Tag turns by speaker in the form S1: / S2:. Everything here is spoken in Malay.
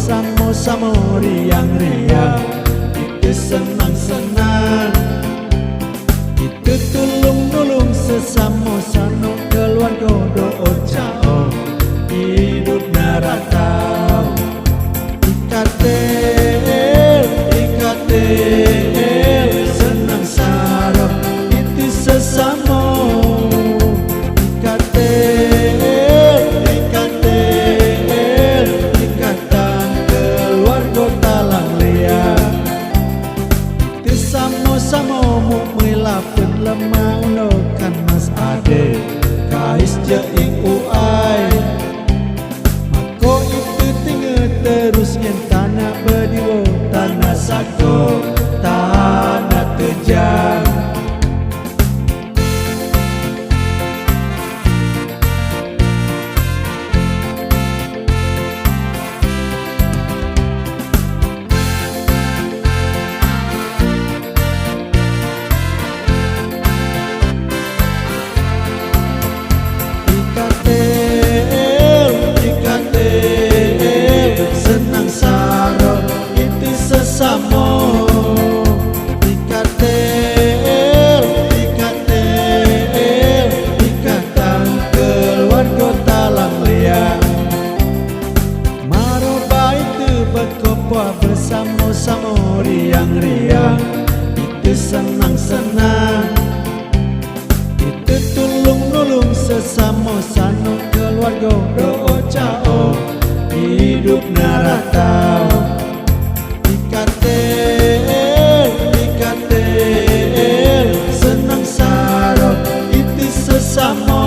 S1: bersama-sama riang-riang, kita senang-senang, kita tulung-nulung sesama sano keluarga doa jauh hidup naratau. Ikatel, ikatel, senang sarap itu sesama. Ikatel, ikatel, ikatan keluarga talang liang, itu sama-sama melapun lemah unokan mas ade kais jeing uai. Mako itu tinggal terus yang tanah berdua, tanah sako, tanah terjang. Sesama ikatel, ikatel, ikatan keluarga talang liang. Maroba itu berkopa bersama-sama riang-riang, itu senang-senang, itu tulung-nulung sesama sano keluarga doa jauh hidup naratau. Ikatel, ikatel, senang sarap itu sesama.